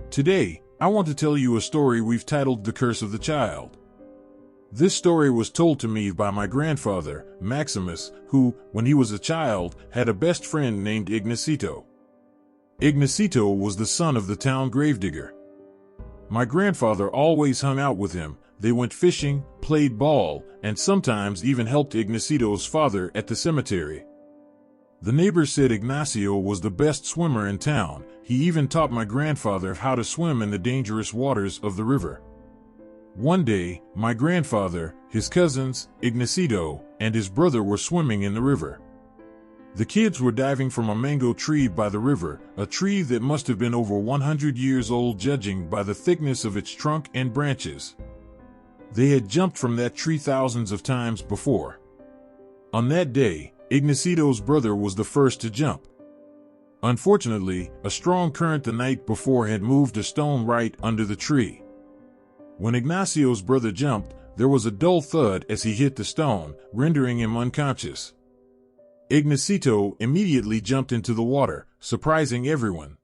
Today, I want to tell you a story we've titled The Curse of the Child. This story was told to me by my grandfather, Maximus, who, when he was a child, had a best friend named Ignacito. Ignacito was the son of the town gravedigger. My grandfather always hung out with him. They went fishing, played ball, and sometimes even helped Ignacito's father at the cemetery. The neighbors said Ignacio was the best swimmer in town. He even taught my grandfather how to swim in the dangerous waters of the river. One day, my grandfather, his cousins, Ignacito, and his brother were swimming in the river. The kids were diving from a mango tree by the river, a tree that must have been over 100 years old judging by the thickness of its trunk and branches. They had jumped from that tree thousands of times before. On that day, Ignacito's brother was the first to jump. Unfortunately, a strong current the night before had moved a stone right under the tree. When Ignacio's brother jumped, there was a dull thud as he hit the stone, rendering him unconscious. Ignacito immediately jumped into the water, surprising everyone.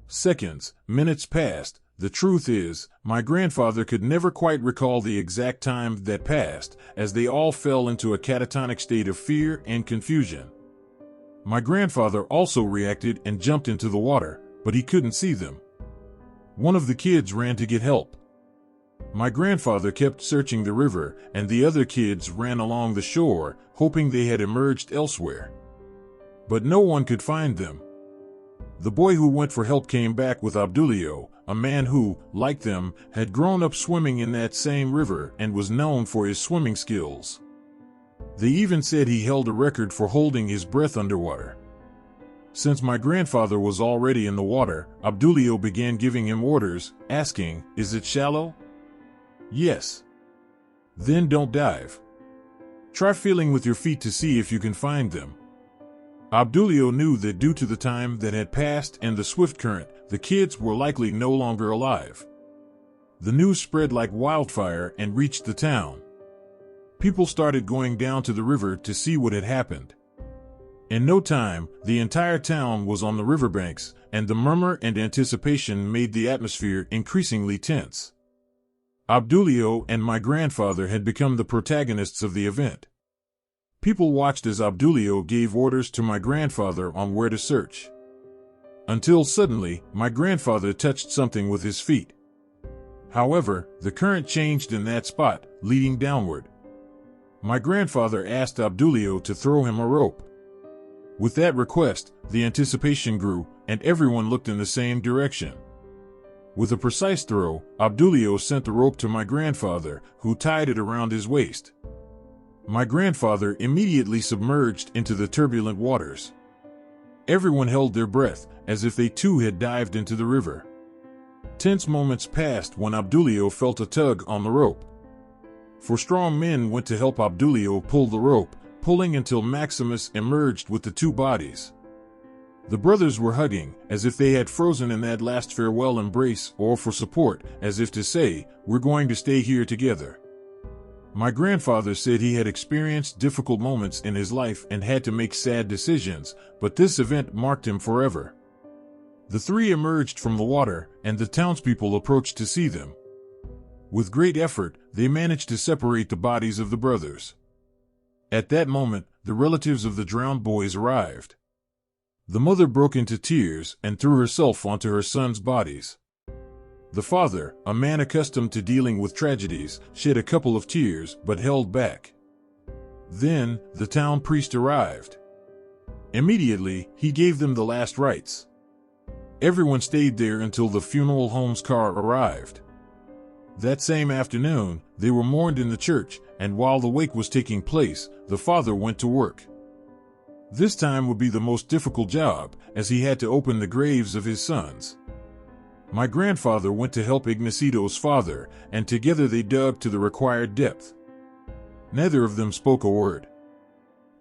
Seconds, minutes passed. The truth is, my grandfather could never quite recall the exact time that passed, as they all fell into a catatonic state of fear and confusion. My grandfather also reacted and jumped into the water, but he couldn't see them. One of the kids ran to get help. My grandfather kept searching the river, and the other kids ran along the shore, hoping they had emerged elsewhere. But no one could find them. The boy who went for help came back with Abdulio, a man who, like them, had grown up swimming in that same river and was known for his swimming skills. They even said he held a record for holding his breath underwater. Since my grandfather was already in the water, Abdulio began giving him orders, asking, "Is it shallow?" "Yes." "Then don't dive. Try feeling with your feet to see if you can find them." Abdulio knew that due to the time that had passed and the swift current, the kids were likely no longer alive. The news spread like wildfire and reached the town. People started going down to the river to see what had happened. In no time, the entire town was on the riverbanks, and the murmur and anticipation made the atmosphere increasingly tense. Abdulio and my grandfather had become the protagonists of the event. People watched as Abdulio gave orders to my grandfather on where to search. Until suddenly, my grandfather touched something with his feet. However, the current changed in that spot, leading downward. My grandfather asked Abdulio to throw him a rope. With that request, the anticipation grew, and everyone looked in the same direction. With a precise throw, Abdulio sent the rope to my grandfather, who tied it around his waist. My grandfather immediately submerged into the turbulent waters. Everyone held their breath, as if they too had dived into the river. Tense moments passed when Abdulio felt a tug on the rope. Four strong men went to help Abdulio pull the rope, pulling until Maximus emerged with the two bodies. The brothers were hugging, as if they had frozen in that last farewell embrace, or for support, as if to say, "We're going to stay here together." My grandfather said he had experienced difficult moments in his life and had to make sad decisions, but this event marked him forever. The three emerged from the water, and the townspeople approached to see them. With great effort, they managed to separate the bodies of the brothers. At that moment, the relatives of the drowned boys arrived. The mother broke into tears and threw herself onto her sons' bodies. The father, a man accustomed to dealing with tragedies, shed a couple of tears but held back. Then, the town priest arrived. Immediately, he gave them the last rites. Everyone stayed there until the funeral home's car arrived. That same afternoon, they were mourned in the church, and while the wake was taking place, the father went to work. This time would be the most difficult job, as he had to open the graves of his sons. My grandfather went to help Ignacito's father, and together they dug to the required depth. Neither of them spoke a word.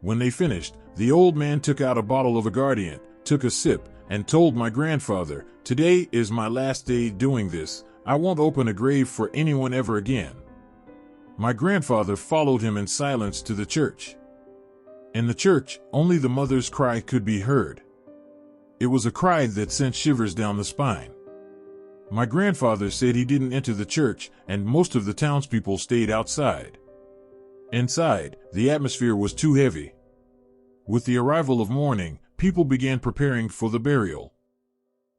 When they finished, the old man took out a bottle of aguardiente, took a sip, and told my grandfather, "Today is my last day doing this. I won't open a grave for anyone ever again." My grandfather followed him in silence to the church. In the church, only the mother's cry could be heard. It was a cry that sent shivers down the spine. My grandfather said he didn't enter the church, and most of the townspeople stayed outside. Inside, the atmosphere was too heavy. With the arrival of morning, people began preparing for the burial.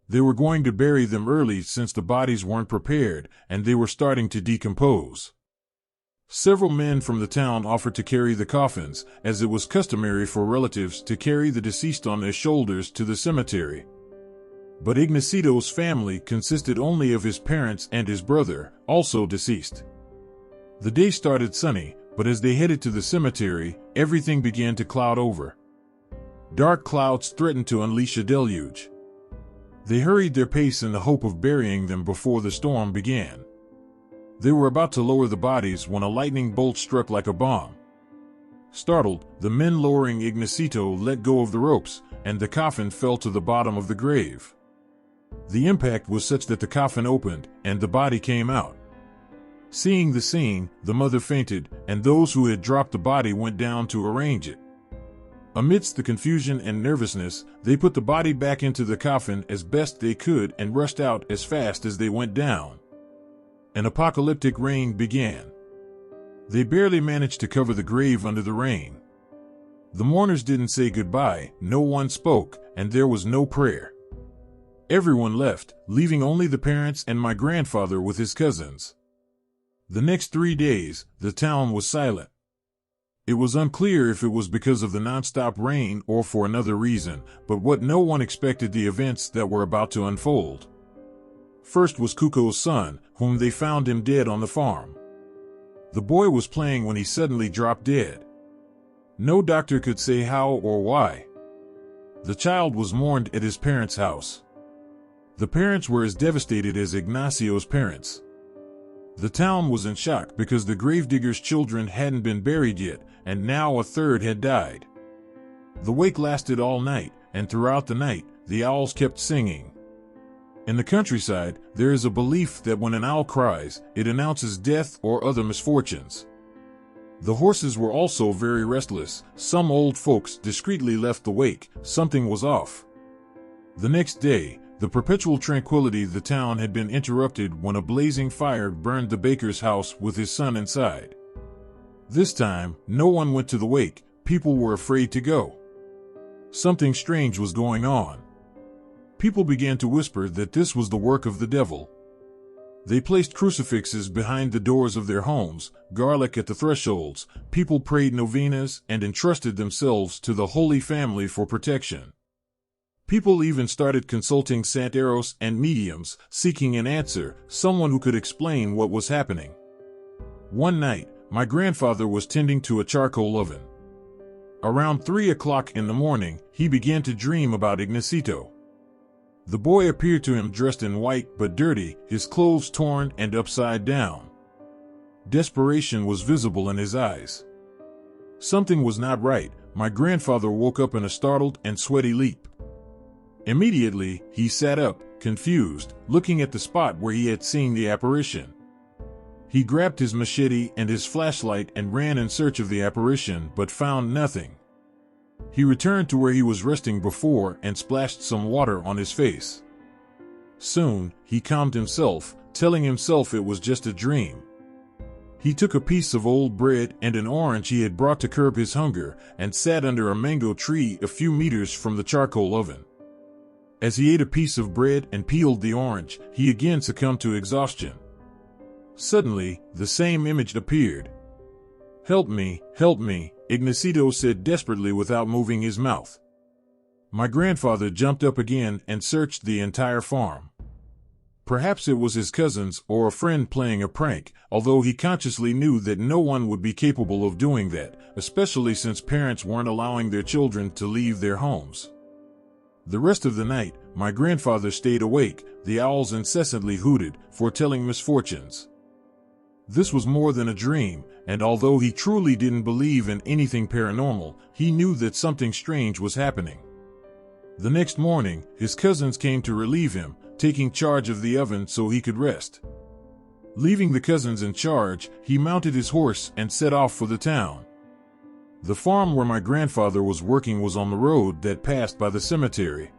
They were going to bury them early since the bodies weren't prepared, and they were starting to decompose. Several men from the town offered to carry the coffins, as it was customary for relatives to carry the deceased on their shoulders to the cemetery. But Ignacito's family consisted only of his parents and his brother, also deceased. The day started sunny, but as they headed to the cemetery, everything began to cloud over. Dark clouds threatened to unleash a deluge. They hurried their pace in the hope of burying them before the storm began. They were about to lower the bodies when a lightning bolt struck like a bomb. Startled, the men lowering Ignacito let go of the ropes, and the coffin fell to the bottom of the grave. The impact was such that the coffin opened, and the body came out. Seeing the scene, the mother fainted, and those who had dropped the body went down to arrange it. Amidst the confusion and nervousness, they put the body back into the coffin as best they could and rushed out as fast as they went down. An apocalyptic rain began. They barely managed to cover the grave under the rain. The mourners didn't say goodbye, no one spoke, and there was no prayer. Everyone left, leaving only the parents and my grandfather with his cousins. The next 3 days, the town was silent. It was unclear if it was because of the nonstop rain or for another reason, but what no one expected the events that were about to unfold. First was Cuco's son, whom they found him dead on the farm. The boy was playing when he suddenly dropped dead. No doctor could say how or why. The child was mourned at his parents' house. The parents were as devastated as Ignacio's parents. The town was in shock because the gravedigger's children hadn't been buried yet, and now a third had died. The wake lasted all night, and throughout the night, the owls kept singing. In the countryside, there is a belief that when an owl cries, it announces death or other misfortunes. The horses were also very restless. Some old folks discreetly left the wake. Something was off. The next day, the perpetual tranquility of the town had been interrupted when a blazing fire burned the baker's house with his son inside. This time, no one went to the wake. People were afraid to go. Something strange was going on. People began to whisper that this was the work of the devil. They placed crucifixes behind the doors of their homes, garlic at the thresholds. People prayed novenas and entrusted themselves to the Holy Family for protection. People even started consulting santeros and mediums, seeking an answer, someone who could explain what was happening. One night, my grandfather was tending to a charcoal oven. Around 3 o'clock in the morning, he began to dream about Ignacito. The boy appeared to him dressed in white but dirty, his clothes torn and upside down. Desperation was visible in his eyes. Something was not right. My grandfather woke up in a startled and sweaty leap. Immediately, he sat up, confused, looking at the spot where he had seen the apparition. He grabbed his machete and his flashlight and ran in search of the apparition but found nothing. He returned to where he was resting before and splashed some water on his face. Soon, he calmed himself, telling himself it was just a dream. He took a piece of old bread and an orange he had brought to curb his hunger and sat under a mango tree a few meters from the charcoal oven. As he ate a piece of bread and peeled the orange, he again succumbed to exhaustion. Suddenly, the same image appeared. "Help me, help me," Ignacito said desperately without moving his mouth. My grandfather jumped up again and searched the entire farm. Perhaps it was his cousins or a friend playing a prank, although he consciously knew that no one would be capable of doing that, especially since parents weren't allowing their children to leave their homes. The rest of the night, my grandfather stayed awake. The owls incessantly hooted, foretelling misfortunes. This was more than a dream, and although he truly didn't believe in anything paranormal, he knew that something strange was happening. The next morning, his cousins came to relieve him, taking charge of the oven so he could rest. Leaving the cousins in charge, he mounted his horse and set off for the town. The farm where my grandfather was working was on the road that passed by the cemetery.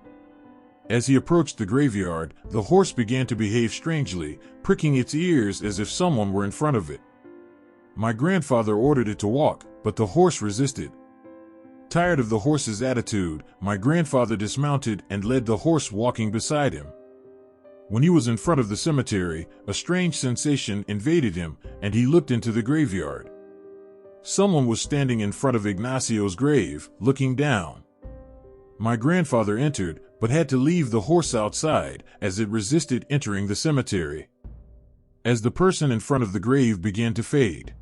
As he approached the graveyard, the horse began to behave strangely, pricking its ears as if someone were in front of it. My grandfather ordered it to walk, but the horse resisted. Tired of the horse's attitude, my grandfather dismounted and led the horse walking beside him. When he was in front of the cemetery, a strange sensation invaded him, and he looked into the graveyard. Someone was standing in front of Ignacio's grave, looking down. My grandfather entered, but had to leave the horse outside, as it resisted entering the cemetery. As the person in front of the grave began to fade,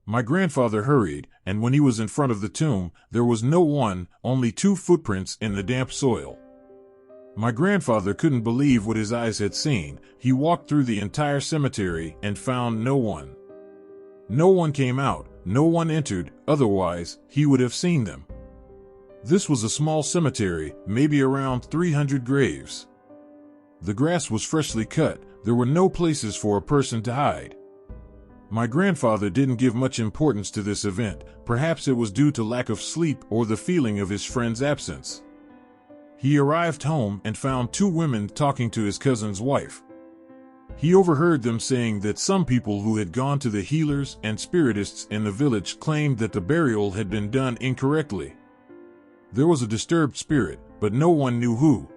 my grandfather hurried, and when he was in front of the tomb, there was no one, only 2 footprints in the damp soil. My grandfather couldn't believe what his eyes had seen. He walked through the entire cemetery and found no one. No one came out, no one entered, otherwise he would have seen them. This was a small cemetery, maybe around 300 graves. The grass was freshly cut, there were no places for a person to hide. My grandfather didn't give much importance to this event, perhaps it was due to lack of sleep or the feeling of his friend's absence. He arrived home and found 2 women talking to his cousin's wife. He overheard them saying that some people who had gone to the healers and spiritists in the village claimed that the burial had been done incorrectly. There was a disturbed spirit, but no one knew who.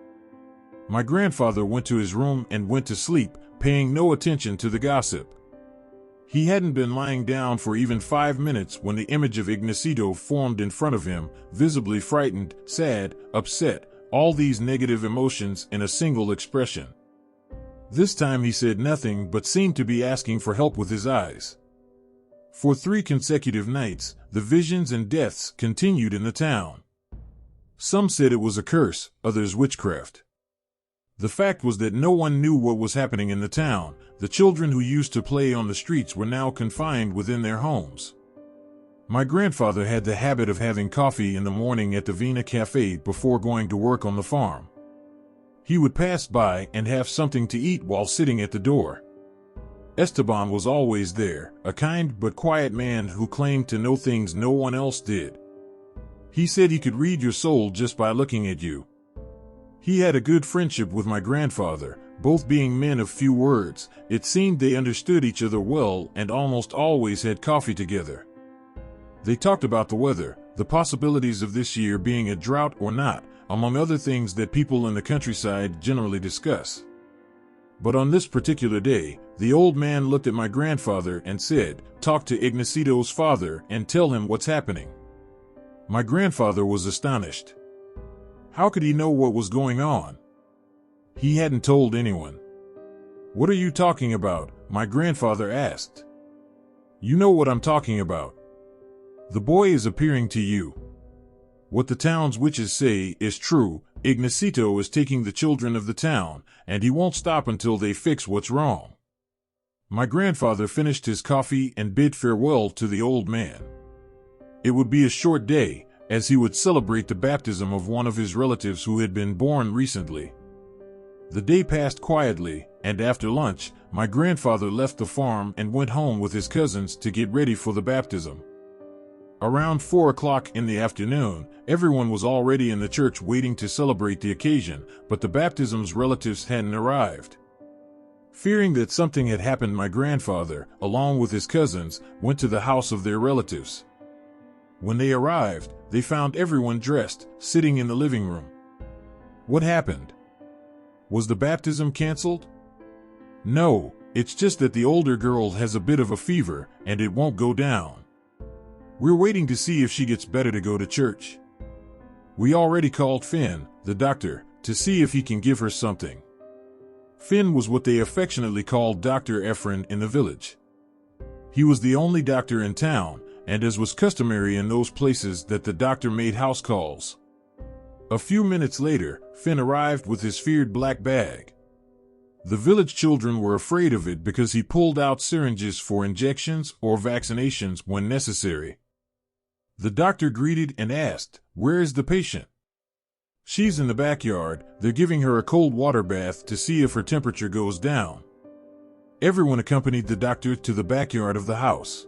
My grandfather went to his room and went to sleep, paying no attention to the gossip. He hadn't been lying down for even 5 minutes when the image of Ignacio formed in front of him, visibly frightened, sad, upset, all these negative emotions in a single expression. This time he said nothing but seemed to be asking for help with his eyes. For 3 consecutive nights, the visions and deaths continued in the town. Some said it was a curse, others witchcraft. The fact was that no one knew what was happening in the town. The children who used to play on the streets were now confined within their homes. My grandfather had the habit of having coffee in the morning at the Vina Cafe before going to work on the farm. He would pass by and have something to eat while sitting at the door. Esteban was always there, a kind but quiet man who claimed to know things no one else did. He said he could read your soul just by looking at you. He had a good friendship with my grandfather, both being men of few words. It seemed they understood each other well and almost always had coffee together. They talked about the weather, the possibilities of this year being a drought or not, among other things that people in the countryside generally discuss. But on this particular day, the old man looked at my grandfather and said, "Talk to Ignacio's father and tell him what's happening." My grandfather was astonished. How could he know what was going on? He hadn't told anyone. "What are you talking about?" my grandfather asked. "You know what I'm talking about. The boy is appearing to you. What the town's witches say is true. Ignacio is taking the children of the town, and he won't stop until they fix what's wrong." My grandfather finished his coffee and bid farewell to the old man. It would be a short day, as he would celebrate the baptism of one of his relatives who had been born recently. The day passed quietly, and after lunch, my grandfather left the farm and went home with his cousins to get ready for the baptism. Around 4 o'clock in the afternoon, everyone was already in the church waiting to celebrate the occasion, but the baptism's relatives hadn't arrived. Fearing that something had happened, my grandfather, along with his cousins, went to the house of their relatives. When they arrived, they found everyone dressed, sitting in the living room. What happened? Was the baptism canceled? No, it's just that the older girl has a bit of a fever, and it won't go down. We're waiting to see if she gets better to go to church. We already called Finn, the doctor, to see if he can give her something. Finn was what they affectionately called Dr. Efren in the village. He was the only doctor in town, and as was customary in those places that the doctor made house calls. A few minutes later, Finn arrived with his feared black bag. The village children were afraid of it because he pulled out syringes for injections or vaccinations when necessary. The doctor greeted and asked, "Where is the patient?" "She's in the backyard. They're giving her a cold water bath to see if her temperature goes down." Everyone accompanied the doctor to the backyard of the house.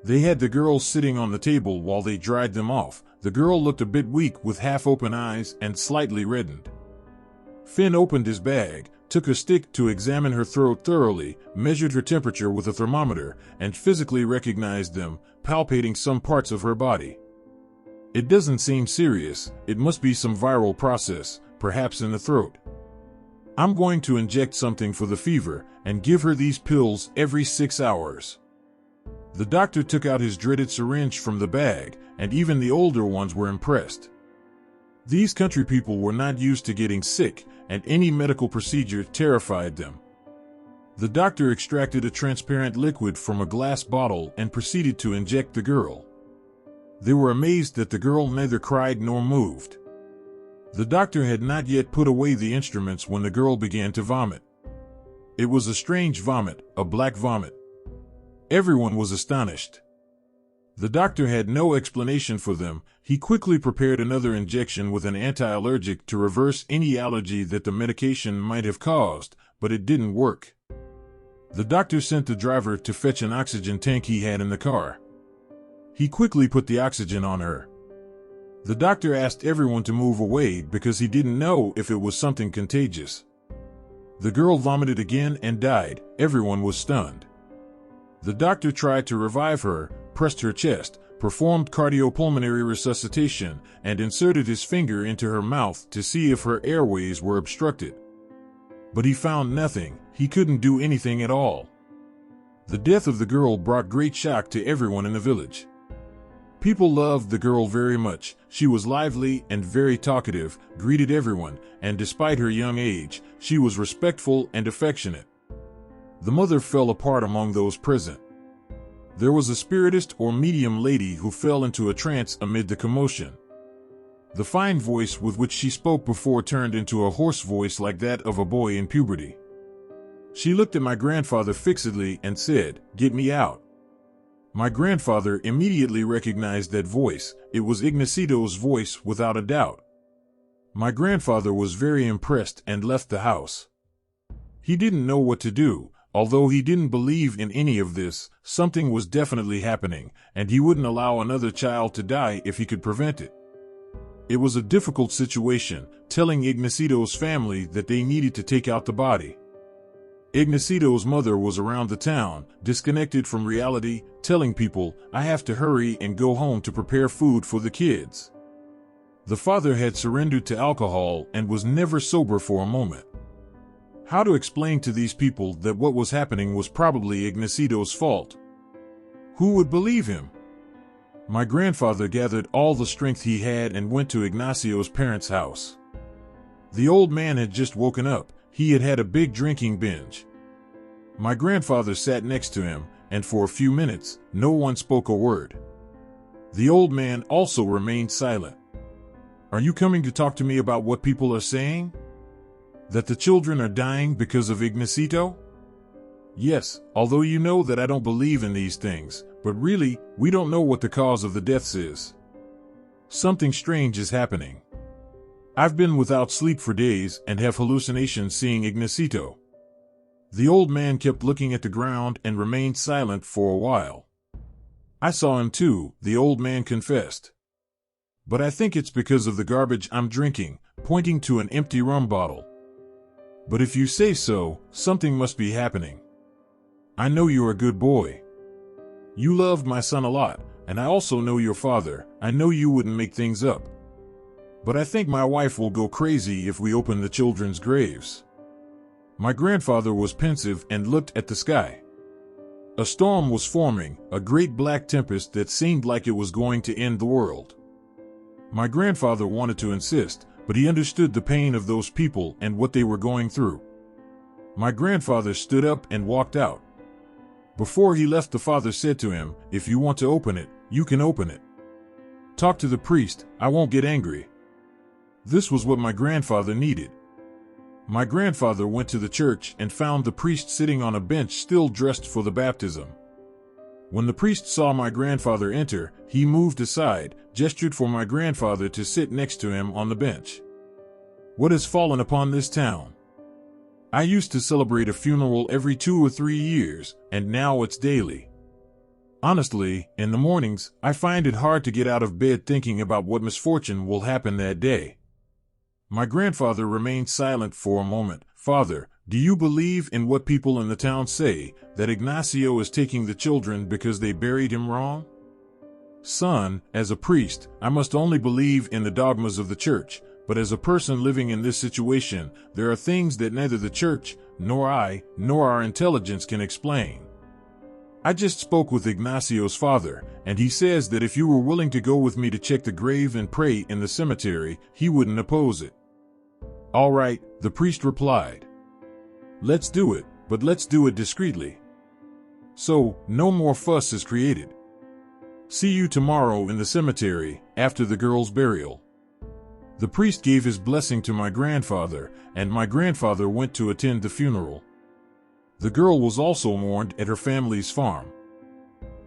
They had the girls sitting on the table while they dried them off. The girl looked a bit weak with half-open eyes and slightly reddened. Finn opened his bag, took a stick to examine her throat thoroughly, measured her temperature with a thermometer, and physically recognized them, palpating some parts of her body. It doesn't seem serious. It must be some viral process, perhaps in the throat. I'm going to inject something for the fever and give her these pills every 6 hours. The doctor took out his dreaded syringe from the bag, and even the older ones were impressed. These country people were not used to getting sick, and any medical procedure terrified them. The doctor extracted a transparent liquid from a glass bottle and proceeded to inject the girl. They were amazed that the girl neither cried nor moved. The doctor had not yet put away the instruments when the girl began to vomit. It was a strange vomit, a black vomit. Everyone was astonished. The doctor had no explanation for them. He quickly prepared another injection with an anti-allergic to reverse any allergy that the medication might have caused, but it didn't work. The doctor sent the driver to fetch an oxygen tank he had in the car. He quickly put the oxygen on her. The doctor asked everyone to move away because he didn't know if it was something contagious. The girl vomited again and died. Everyone was stunned. The doctor tried to revive her, pressed her chest, performed cardiopulmonary resuscitation, and inserted his finger into her mouth to see if her airways were obstructed. But he found nothing. He couldn't do anything at all. The death of the girl brought great shock to everyone in the village. People loved the girl very much. She was lively and very talkative, greeted everyone, and despite her young age, she was respectful and affectionate. The mother fell apart among those present. There was a spiritist or medium lady who fell into a trance amid the commotion. The fine voice with which she spoke before turned into a hoarse voice like that of a boy in puberty. She looked at my grandfather fixedly and said, "Get me out." My grandfather immediately recognized that voice. It was Ignacito's voice without a doubt. My grandfather was very impressed and left the house. He didn't know what to do. Although he didn't believe in any of this, something was definitely happening, and he wouldn't allow another child to die if he could prevent it. It was a difficult situation, telling Ignacito's family that they needed to take out the body. Ignacito's mother was around the town, disconnected from reality, telling people, "I have to hurry and go home to prepare food for the kids." The father had surrendered to alcohol and was never sober for a moment. How to explain to these people that what was happening was probably Ignacito's fault? Who would believe him? My grandfather gathered all the strength he had and went to Ignacio's parents' house. The old man had just woken up. He had had a big drinking binge. My grandfather sat next to him, and for a few minutes, no one spoke a word. The old man also remained silent. "Are you coming to talk to me about what people are saying? That the children are dying because of Ignacito?" "Yes, although you know that I don't believe in these things, but really, we don't know what the cause of the deaths is. Something strange is happening. I've been without sleep for days and have hallucinations seeing Ignacito." The old man kept looking at the ground and remained silent for a while. "I saw him too," the old man confessed. "But I think it's because of the garbage I'm drinking," pointing to an empty rum bottle. "But if you say so, something must be happening. I know you're a good boy. You loved my son a lot, and I also know your father. I know you wouldn't make things up. But I think my wife will go crazy if we open the children's graves." My grandfather was pensive and looked at the sky. A storm was forming, a great black tempest that seemed like it was going to end the world. My grandfather wanted to insist, but he understood the pain of those people and what they were going through. My grandfather stood up and walked out. Before he left, the father said to him, "If you want to open it, you can open it. Talk to the priest, I won't get angry." This was what my grandfather needed. My grandfather went to the church and found the priest sitting on a bench still dressed for the baptism. When the priest saw my grandfather enter, he moved aside, gestured for my grandfather to sit next to him on the bench. "What has fallen upon this town? I used to celebrate a funeral every 2 or 3 years, and now it's daily. Honestly, in the mornings, I find it hard to get out of bed thinking about what misfortune will happen that day." My grandfather remained silent for a moment. Father, do you believe in what people in the town say, that Ignacio is taking the children because they buried him wrong? Son, as a priest, I must only believe in the dogmas of the church, but as a person living in this situation, there are things that neither the church, nor I, nor our intelligence can explain. I just spoke with Ignacio's father, and he says that if you were willing to go with me to check the grave and pray in the cemetery, he wouldn't oppose it. All right, the priest replied. Let's do it, but let's do it discreetly. So, no more fuss is created. See you tomorrow in the cemetery, after the girl's burial. The priest gave his blessing to my grandfather, and my grandfather went to attend the funeral. The girl was also mourned at her family's farm.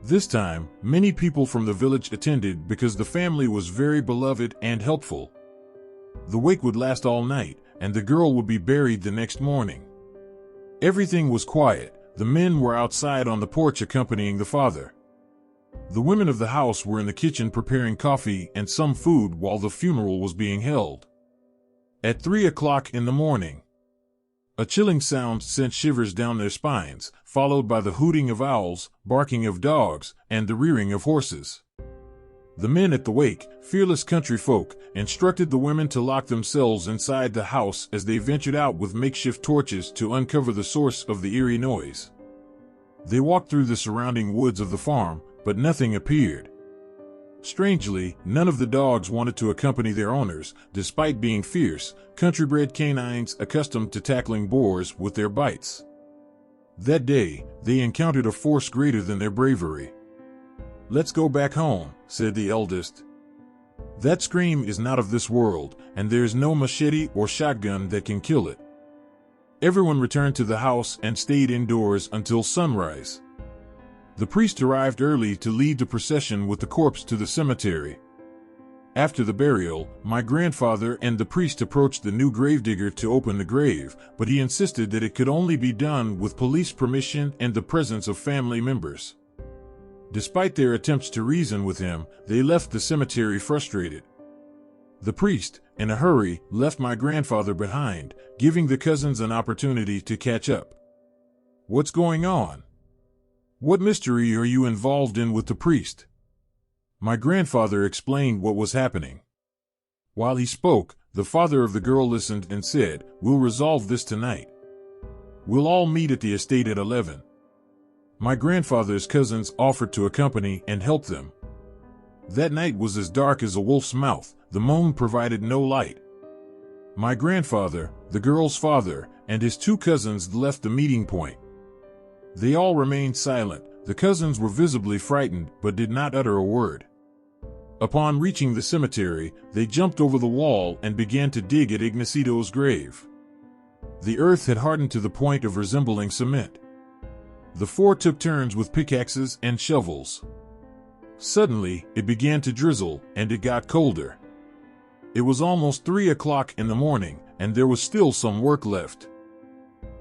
This time, many people from the village attended because the family was very beloved and helpful. The wake would last all night, and the girl would be buried the next morning. Everything was quiet. The men were outside on the porch accompanying the father. The women of the house were in the kitchen preparing coffee and some food while the funeral was being held. At 3 o'clock in the morning, a chilling sound sent shivers down their spines, followed by the hooting of owls, barking of dogs, and the rearing of horses. The men at the wake, fearless country folk, instructed the women to lock themselves inside the house as they ventured out with makeshift torches to uncover the source of the eerie noise. They walked through the surrounding woods of the farm, but nothing appeared. Strangely, none of the dogs wanted to accompany their owners, despite being fierce, country-bred canines accustomed to tackling boars with their bites. That day, they encountered a force greater than their bravery. "Let's go back home," said the eldest. "That scream is not of this world, and there is no machete or shotgun that can kill it." Everyone returned to the house and stayed indoors until sunrise. The priest arrived early to lead the procession with the corpse to the cemetery. After the burial, my grandfather and the priest approached the new gravedigger to open the grave, but he insisted that it could only be done with police permission and the presence of family members. Despite their attempts to reason with him, they left the cemetery frustrated. The priest, in a hurry, left my grandfather behind, giving the cousins an opportunity to catch up. "What's going on? What mystery are you involved in with the priest?" My grandfather explained what was happening. While he spoke, the father of the girl listened and said, "We'll resolve this tonight. We'll all meet at the estate at 11. My grandfather's cousins offered to accompany and help them. That night was as dark as a wolf's mouth. The moon provided no light. My grandfather, the girl's father, and his two cousins left the meeting point. They all remained silent. The cousins were visibly frightened, but did not utter a word. Upon reaching the cemetery, they jumped over the wall and began to dig at Ignacito's grave. The earth had hardened to the point of resembling cement. The four took turns with pickaxes and shovels. Suddenly, it began to drizzle, and it got colder. It was almost 3 o'clock in the morning, and there was still some work left.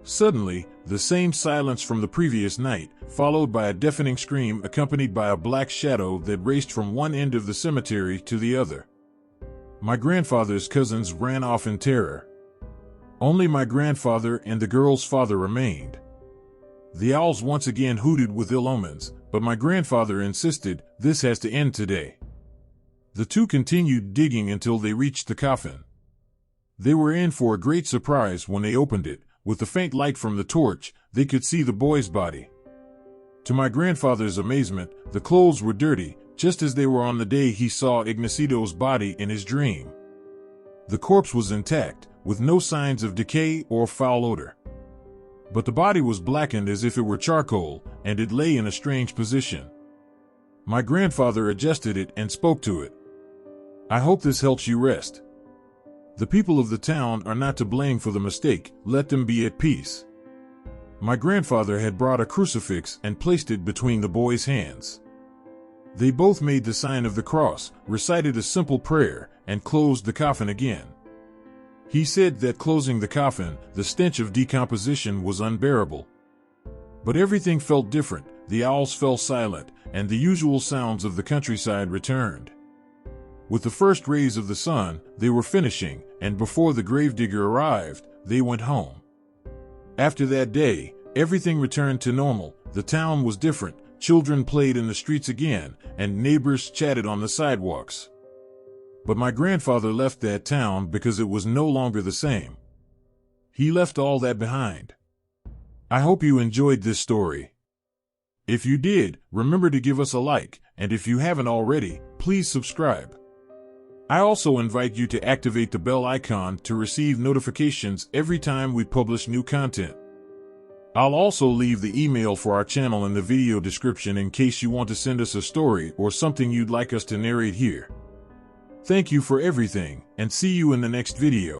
Suddenly, the same silence from the previous night, followed by a deafening scream accompanied by a black shadow that raced from one end of the cemetery to the other. My grandfather's cousins ran off in terror. Only my grandfather and the girl's father remained. The owls once again hooted with ill omens, but my grandfather insisted, "This has to end today." The two continued digging until they reached the coffin. They were in for a great surprise when they opened it. With the faint light from the torch, they could see the boy's body. To my grandfather's amazement, the clothes were dirty, just as they were on the day he saw Ignacito's body in his dream. The corpse was intact, with no signs of decay or foul odor. But the body was blackened as if it were charcoal, and it lay in a strange position. My grandfather adjusted it and spoke to it. "I hope this helps you rest. The people of the town are not to blame for the mistake. Let them be at peace." My grandfather had brought a crucifix and placed it between the boy's hands. They both made the sign of the cross, recited a simple prayer, and closed the coffin again. He said that closing the coffin, the stench of decomposition was unbearable. But everything felt different. The owls fell silent, and the usual sounds of the countryside returned. With the first rays of the sun, they were finishing, and before the gravedigger arrived, they went home. After that day, everything returned to normal. The town was different, children played in the streets again, and neighbors chatted on the sidewalks. But my grandfather left that town because it was no longer the same. He left all that behind. I hope you enjoyed this story. If you did, remember to give us a like, and if you haven't already, please subscribe. I also invite you to activate the bell icon to receive notifications every time we publish new content. I'll also leave the email for our channel in the video description in case you want to send us a story or something you'd like us to narrate here. Thank you for everything, and see you in the next video.